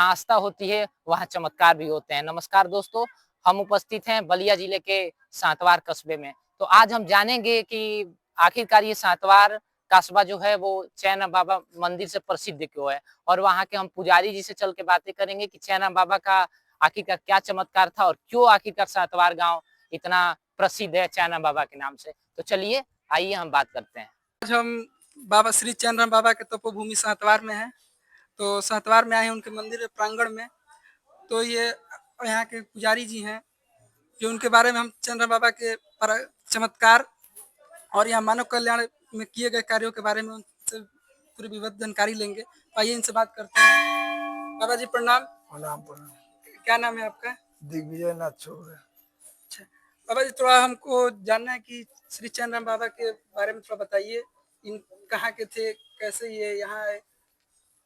आस्था होती है वहाँ चमत्कार भी होते हैं। नमस्कार दोस्तों, हम उपस्थित हैं बलिया जिले के सातवार कस्बे में। तो आज हम जानेंगे कि आखिरकार ये सातवार कस्बा जो है वो चैना बाबा मंदिर से प्रसिद्ध क्यों है, और वहाँ के हम पुजारी जी से चल के बातें करेंगे कि चैना बाबा का आखिरकार क्या चमत्कार था और क्यों आखिरकार सातवार गांव इतना प्रसिद्ध है चैना बाबा के नाम से। तो चलिए आइए हम बात करते हैं। आज हम बाबा श्री चंद्रम बाबा के तपोभूमि सातवार में हैं। तो सातवार में आए हैं उनके मंदिर प्रांगण में। तो ये यहाँ के पुजारी जी हैं, जो उनके बारे में हम चंद्रम बाबा के चमत्कार और यहाँ मानव कल्याण में किए गए कार्यों के बारे में उनसे पूरी विवध जानकारी लेंगे। आइए इनसे बात करते हैं। बाबा जी प्रणाम। प्रणाम प्रणाम। क्या नाम है आपका? दिग्विजय नाथ चौबे। अच्छा बाबा जी, थोड़ा हमको जानना है कि श्री चंद्रम बाबा के बारे में थोड़ा बताइए। इन कहाँ के थे, कैसे ये यहाँ आए?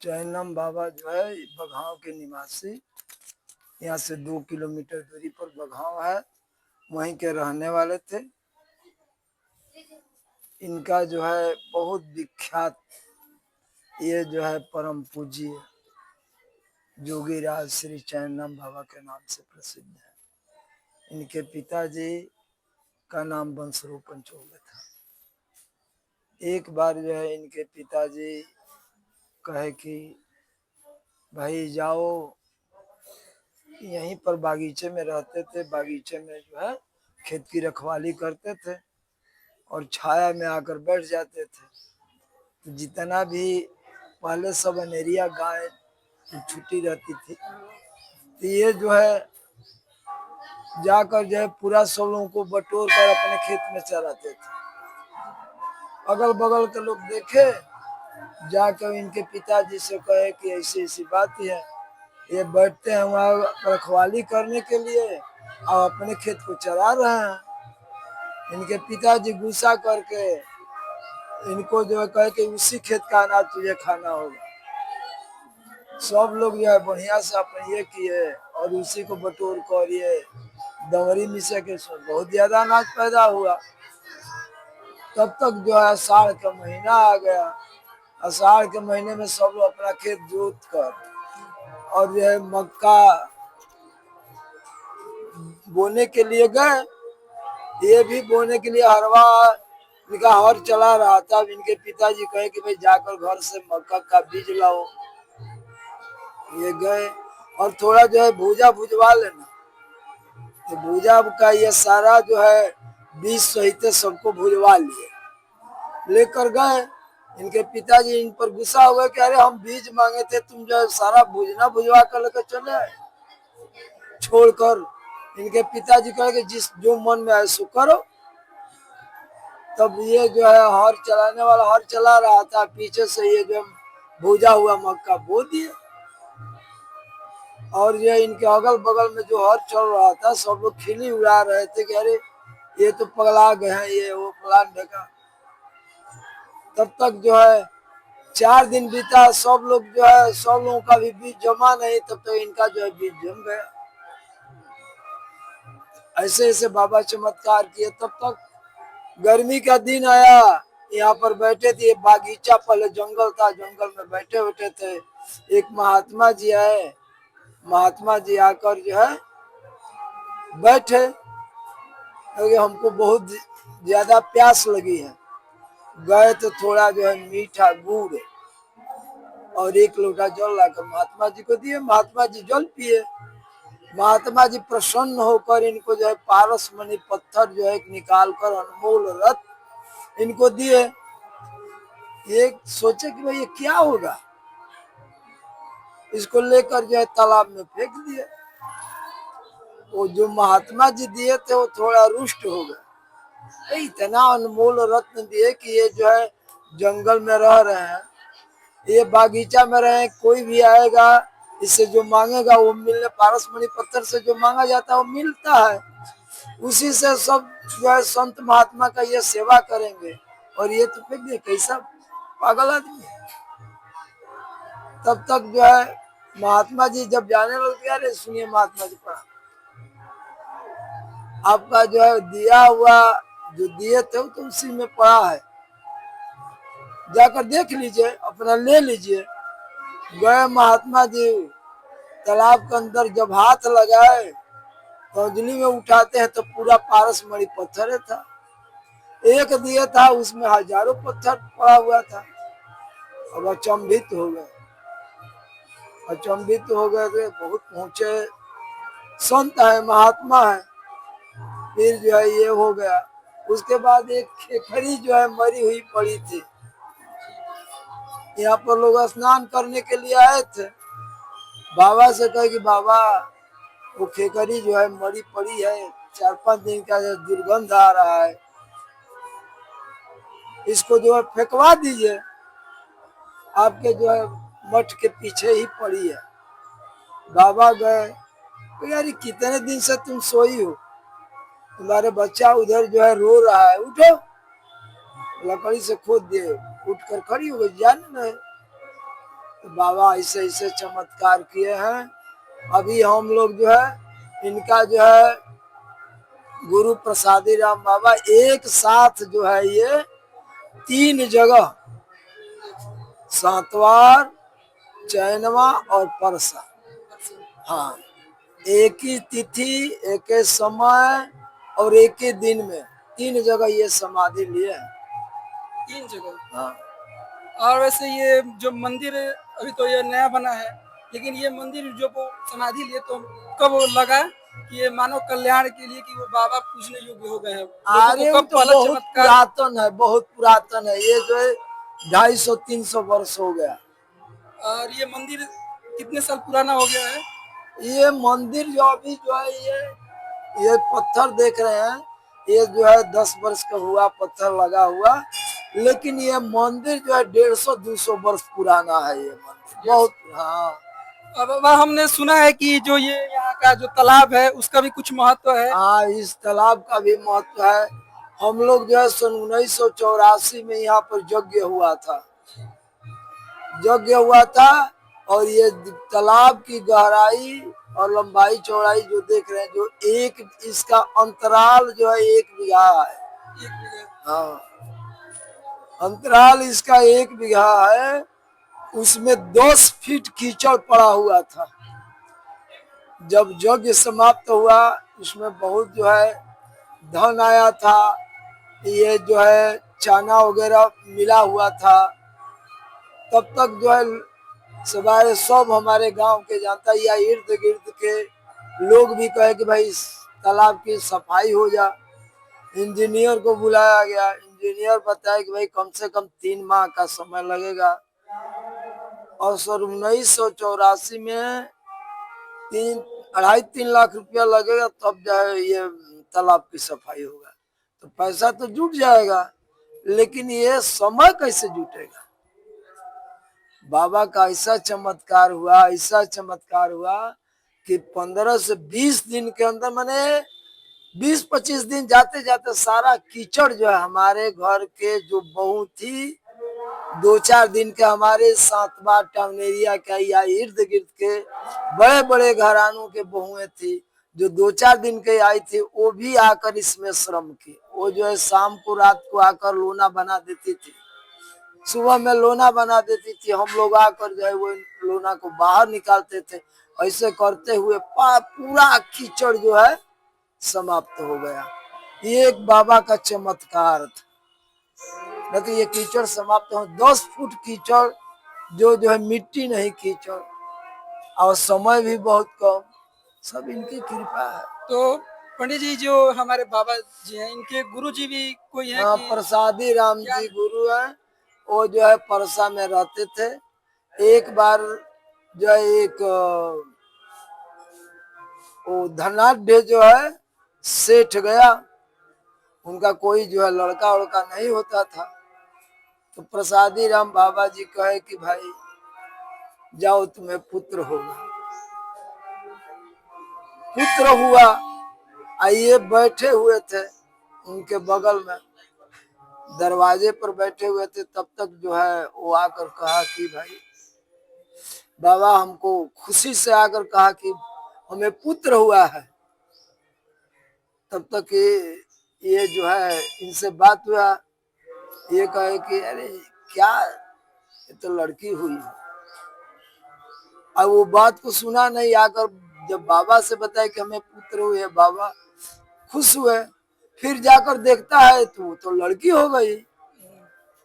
चैनम बाबा जो है बघाव के निवासी, यहाँ से 2 किलोमीटर दूरी पर बघाव है, वहीं के रहने वाले थे। इनका जो है बहुत विख्यात, ये जो है परम पूज्य जोगीराज श्री चैनम बाबा के नाम से प्रसिद्ध है। इनके पिताजी का नाम बंसरूपन चौबे था। एक बार जो है इनके पिताजी कहे कि भाई जाओ, यहीं पर बागीचे में रहते थे, बागीचे में जो है खेत की रखवाली करते थे और छाया में आकर बैठ जाते थे। तो जितना भी पहले सब अनेरिया गाय की छुट्टी रहती थी, तो ये जो है जाकर जो है पूरा सब लोगों को बटोर कर अपने खेत में चराते थे। अगल बगल के लोग देखे, जाकर इनके पिताजी से कहे कि ऐसी ऐसी बात है, ये बैठते हैं वहाँ रखवाली करने के लिए और अपने खेत को चरा रहे हैं। इनके पिताजी गुस्सा करके इनको जो है कहे कि उसी खेत का अनाज तुझे खाना होगा। सब लोग जो है बढ़िया से अपने ये किए और उसी को बटोर कर ये दवरी मिसे के बहुत ज्यादा अनाज पैदा हुआ। तब तक जो है आषाढ़ का महीना आ गया। आषाढ़ के महीने में सब लोग अपना खेत जोत कर और जो है मक्का बोने के लिए गए। ये भी बोने के लिए हरवा इनका हर चला रहा था। इनके पिताजी कहे कि भाई जाकर घर से मक्का का बीज लाओ। ये गए और थोड़ा जो है भूजा भुजवा लेना। तो भूजा का ये सारा जो है बीज सहित सबको भुजवा लिए, लेकर गए। इनके पिताजी इन पर गुस्सा हो गए कि अरे हम बीज मांगे थे, तुम जो है सारा भुजना भुजवा कर लेकर चले आए। छोड़कर इनके पिताजी कहे कि जिस जो मन में आए सो करो। तब ये जो है हर चलाने वाला हर चला रहा था, पीछे से ये जो भूजा हुआ मक्का बो दिए। और ये इनके अगल बगल में जो हर चल रहा था सब लोग खिली उड़ा रहे थे कि अरे ये तो पगला गए हैं, ये वो फलान ढका। तब तक जो है 4 दिन बीता, सब लोग जो है सब लोगों का भी बीज जमा नहीं, तब तक इनका जो है बीज जम गया। ऐसे ऐसे बाबा चमत्कार किए। तब तक गर्मी का दिन आया, यहाँ पर बैठे थे, बागीचा पहले जंगल था, जंगल में बैठे बैठे थे। एक महात्मा जी आए, महात्मा जी आकर जो है बैठे, क्योंकि हमको बहुत ज्यादा प्यास लगी है। गए तो थोड़ा जो है मीठा गुड़ और 1 लोटा जल लाकर महात्मा जी को दिए। महात्मा जी जल पिए। महात्मा जी प्रसन्न होकर इनको जो है पारस मणि पत्थर जो है निकाल कर अनमोल रत्न इनको दिए। ये सोचे कि भाई ये क्या होगा, इसको लेकर जो है तालाब में फेंक दिए। वो जो महात्मा जी दिए थे वो थोड़ा रुष्ट हो गए। इतना अनमोल रत्न दिए कि ये जो है जंगल में रह रहे हैं, ये बागीचा में रहे, कोई भी आएगा इससे जो मांगेगा वो मिलने, पारस मणि पत्थर से जो मांगा जाता है वो मिलता है। उसी से सब जो है संत महात्मा का ये सेवा करेंगे, और ये तो फेंक दिए, कैसा पागल आदमी। तब तक जो है महात्मा जी जब जाने लगे, अरे सुनिए महात्मा जी पढ़ा, आपका जो है दिया हुआ जो दिए थे वो तो उसी में पड़ा है, जाकर देख लीजिए, अपना ले लीजिए। गए महात्मा जी, तालाब के अंदर जब हाथ लगाए तौजनी में उठाते हैं तो पूरा पारस मणि पत्थर था। एक दिया था उसमें हजारों पत्थर पड़ा हुआ था। अब अचंभित हो गए, अचंभित हो गए थे। बहुत ऊंचे संत है, महात्मा है। फिर जो है ये हो गया। उसके बाद एक खेखरी जो है मरी हुई पड़ी थी। यहाँ पर लोग स्नान करने के लिए आए थे। बाबा से कहे कि बाबा वो खेखरी जो है मरी पड़ी है, 4-5 दिन का जो दुर्गंध आ रहा है, इसको जो है फेंकवा दीजिए, आपके जो है मठ के पीछे ही पड़ी है। बाबा गए तो यार कितने दिन से तुम सोई हो, तुम्हारे बच्चा उधर जो है रो रहा है, उठो। लकड़ी से खोद दिए, उठ कर खड़ी हो गई, जान नहीं। तो बाबा ऐसे ऐसे चमत्कार किए हैं। अभी हम लोग जो है इनका जो है गुरु प्रसादी राम बाबा एक साथ जो है ये 3 जगह, सातवार, चैनवा और परसा, हाँ, एक ही तिथि, एक ही समय और एक ही दिन में 3 जगह ये समाधि लिए हैं। 3 जगह। हाँ। और वैसे ये जो मंदिर अभी तो ये नया बना है, लेकिन ये मंदिर जो वो समाधि लिए तो कब लगा कि ये मानव कल्याण के लिए कि वो बाबा पूजने योग्य हो गए हैं? लोगों अरे को वो कब तो पहला बहुत चमत्कार? पुरातन है, बहुत पुरातन है। ये जो है 250-300 वर्ष हो गया। और ये मंदिर कितने साल पुराना हो गया है? ये मंदिर जो अभी जो है ये पत्थर देख रहे हैं, ये जो है 10 वर्ष का हुआ पत्थर लगा हुआ। लेकिन ये मंदिर जो है 150-200 वर्ष पुराना है। ये मंदिर बहुत, हाँ अब हमने सुना है कि जो ये यहाँ का जो तालाब है उसका भी कुछ महत्व है। हाँ, इस तालाब का भी महत्व है। हम लोग जो है सन 1984 में यहाँ पर यज्ञ हुआ था, यज्ञ हुआ था। और ये तालाब की गहराई और लंबाई चौड़ाई जो देख रहे हैं, जो एक इसका अंतराल जो है 1 बीघा है। 1 बीघा। हाँ, अंतराल इसका 1 बीघा है। उसमें 10 फीट कीचड़ पड़ा हुआ था। जब यज्ञ समाप्त हुआ उसमें बहुत जो है धन आया था। ये जो है चाना वगैरह मिला हुआ था। तब तक जो है सवारे सब हमारे गांव के जानता, या इर्द गिर्द के लोग भी कहे कि भाई इस तालाब की सफाई हो जा। इंजीनियर को बुलाया गया। इंजीनियर बताया कि भाई कम से कम 3 माह का समय लगेगा। और सन 1984 में 2.5-3 लाख रुपया लगेगा, तब जो है ये तालाब की सफाई होगा। तो पैसा तो जुट जाएगा, लेकिन ये समय कैसे जुटेगा? बाबा का ऐसा चमत्कार हुआ, ऐसा चमत्कार हुआ कि 15 से 20 दिन के अंदर, मैंने 20-25 दिन जाते जाते सारा कीचड़ जो है हमारे घर के जो बहू थी, 2-4 दिन के हमारे सातवा टाउन एरिया का या इर्द गिर्द के बड़े बड़े घरानों के बहुएं थी, जो 2-4 दिन के आई थी, वो भी आकर इसमें श्रम की। वो जो है शाम को रात को आकर लोना बना देती थी, सुबह में लोना बना देती थी। हम लोग आकर जो है वो लोना को बाहर निकालते थे। ऐसे करते हुए पूरा कीचड़ जो है समाप्त हो गया। ये एक बाबा का चमत्कार था। लेकिन ये कीचड़ समाप्त हो, 10 फुट कीचड़ जो है मिट्टी नहीं कीचड़, और समय भी बहुत कम। सब इनकी कृपा है। तो पंडित जी जो हमारे बाबा जी हैं, इनके गुरु जी भी कोई है हाँ, कि प्रसादी राम जी गुरु है। वो जो है परसा में रहते थे। एक बार जो है एक वो धनाढ़ जो है सेठ गया, उनका कोई जो है लड़का उड़का नहीं होता था। तो प्रसादी राम बाबा जी कहे कि भाई जाओ तुम्हें पुत्र होगा। पुत्र हुआ। आइए बैठे हुए थे उनके बगल में, दरवाजे पर बैठे हुए थे। तब तक जो है वो आकर कहा कि भाई बाबा हमको खुशी से आकर कहा कि हमें पुत्र हुआ है। तब तक ये जो है इनसे बात हुआ। ये कहे कि अरे क्या, ये तो लड़की हुई है। और वो बात को सुना नहीं, आकर जब बाबा से बताया कि हमें पुत्र हुए, बाबा खुश हुए। फिर जाकर देखता है तो वो तो लड़की हो गई।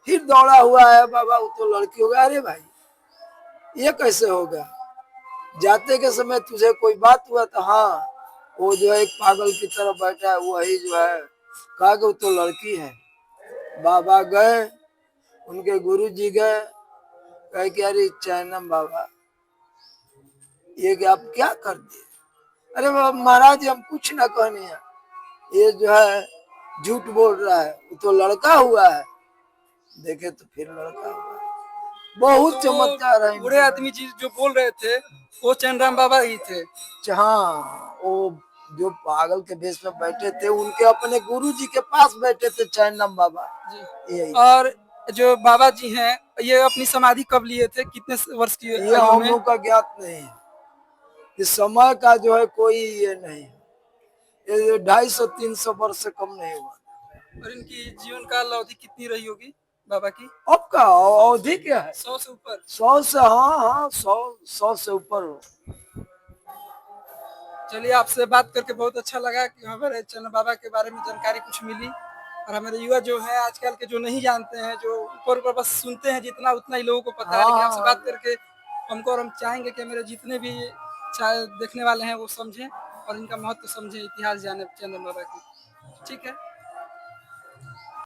फिर दौड़ा हुआ है, बाबा वो तो लड़की हो गई। अरे भाई ये कैसे हो गया? जाते के समय तुझे कोई बात हुआ? तो हाँ, वो जो है एक पागल की तरह बैठा है, वही जो है कहा कि वो तो लड़की है। बाबा गए, उनके गुरुजी गए, कहे कि अरे चैनम बाबा ये कि आप क्या कर दिए? अरे बाबा महाराज हम कुछ ना कहने हैं, ये जो है झूठ बोल रहा है, वो तो लड़का हुआ है। देखे तो फिर लड़का हुआ है। बहुत तो वो चमत्कार है बूढ़े इनके आदमी जी जो बोल रहे थे वो चंद्राम बाबा ही थे। हाँ, वो जो पागल के भेष में बैठे थे, उनके अपने गुरु जी के पास बैठे थे चैनम बाबा। जी। यही और जो बाबा जी हैं ये अपनी समाधि कब लिए थे, कितने वर्ष की ये आयु हम में? लोग का ज्ञात नहीं है, इस समय का जो है कोई ये नहीं है। ये 250-300 वर्ष से कम नहीं हुआ। और इनकी जीवन काल अवधि कितनी रही होगी बाबा की? अब का अवधि क्या है? 100 से ऊपर। 100 से, हाँ हाँ, 100 से ऊपर हो। चलिए आपसे बात करके बहुत अच्छा लगा कि हमारे चंद्र बाबा के बारे में जानकारी कुछ मिली। और हमारे युवा जो है आजकल के जो नहीं जानते हैं, जो ऊपर ऊपर बस सुनते हैं जितना उतना ही लोगों को पता है, लेकिन आपसे हाँ बात करके हमको, और हम चाहेंगे कि मेरे जितने भी देखने वाले हैं वो समझें और इनका महत्व समझें, इतिहास जाने चंद्र बाबा की। ठीक है।